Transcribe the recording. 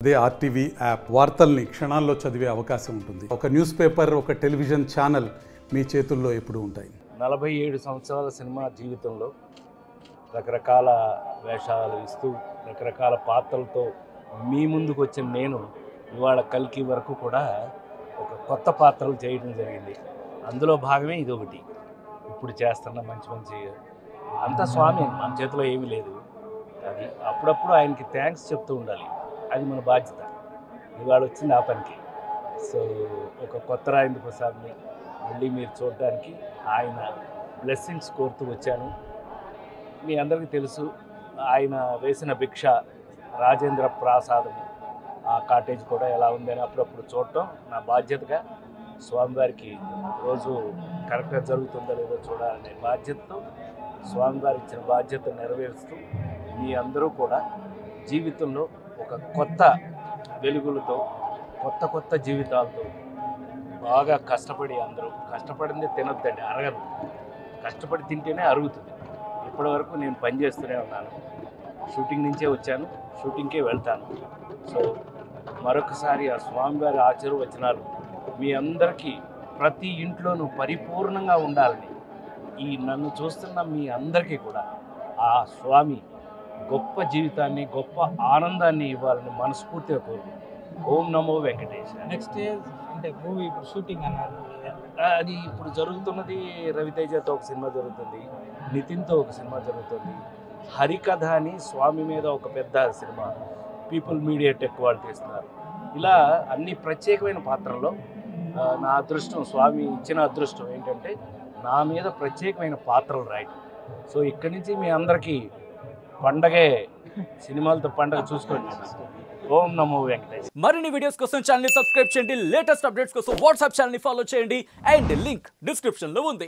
అదే RTV app వార్తల్ని క్షణాల్లో చదివే అవకాశం ఉంటుంది. ఒక న్యూస్ పేపర్, ఒక టెలివిజన్ ఛానల్ మీ చేతుల్లో ఎప్పుడూ ఉంటాయి. 47 సంవత్సరాల సినిమా జీవితంలో రకరకాల వేషాలు ఇస్తూ రకరకాల పాత్రలతో మీ ముందుకు వచ్చిన నేను ఇవాళ కల్కి వరకు కూడా ఒక కొత్త పాత్రలు చేయడం జరిగింది. అందులో భాగమే ఇదొకటి. ఇప్పుడు చేస్తున్న మంచి అంతా స్వామి, మన చేతిలో ఏమీ లేదు. అది అప్పుడప్పుడు ఆయనకి థ్యాంక్స్ చెప్తూ ఉండాలి, అది మన బాధ్యత. ఇవాళ వచ్చింది ఆ పనికి. సో ఒక కొత్త రాజేంద్ర ప్రసాద్ని మళ్ళీ మీరు చూడడానికి ఆయన బ్లెస్సింగ్స్ కోరుతూ వచ్చాను. మీ అందరికీ తెలుసు, ఆయన వేసిన భిక్ష రాజేంద్ర ప్రసాదం, ఆ కాటేజ్ కూడా ఎలా ఉందని అప్పుడప్పుడు చూడటం నా బాధ్యతగా, స్వామివారికి రోజు కరెక్ట్గా జరుగుతుందో లేదో చూడాలనే బాధ్యతతో స్వామివారి ఇచ్చిన బాధ్యత నెరవేరుస్తూ మీ అందరూ కూడా జీవితంలో ఒక కొత్త వెలుగులతో కొత్త జీవితాలతో బాగా కష్టపడి, అందరూ కష్టపడింది తినొద్దండి, అరగదు. కష్టపడి తింటేనే అరుగుతుంది. ఇప్పటివరకు నేను పనిచేస్తూనే ఉన్నాను. షూటింగ్ నుంచే వచ్చాను, షూటింగ్కే వెళ్తాను. సో మరొకసారి ఆ స్వామివారి ఆశీర్వచనాలు మీ అందరికీ ప్రతి ఇంట్లోనూ పరిపూర్ణంగా ఉండాలని, ఈ నన్ను చూస్తున్న మీ అందరికీ కూడా ఆ స్వామి గొప్ప జీవితాన్ని, గొప్ప ఆనందాన్ని ఇవ్వాలని మనస్ఫూర్తిగా కోరుకుంటున్నాను. ఓం నమో వెంకటేశ. నెక్స్ట్ అంటే మూవీ ఇప్పుడు షూటింగ్ అన్నారు, అది ఇప్పుడు జరుగుతున్నది. రవితేజతో ఒక సినిమా జరుగుతుంది, నితిన్తో ఒక సినిమా జరుగుతుంది, హరికథ అని స్వామి మీద ఒక పెద్ద సినిమా పీపుల్ మీడియా టెక్ వాళ్ళు తీస్తున్నారు. ఇలా అన్ని ప్రత్యేకమైన పాత్రల్లో నా అదృష్టం, స్వామి ఇచ్చిన అదృష్టం ఏంటంటే నా మీద ప్రత్యేకమైన పాత్రలు రాయటం. సో ఇక్కడి నుంచి మీ అందరికీ పండగే, సినిమాలతో పండగ చూసుకోండి. ఓం నమో వెంకటేష్. మరిన్ని వీడియోస్ కోసం ఛానల్ ని సబ్స్క్రైబ్ చేయండి. లేటెస్ట్ అప్డేట్స్ కోసం వాట్సాప్ ఛానల్ ని ఫాలో చేయండి. అండ్ లింక్ డిస్క్రిప్షన్ లో ఉంది.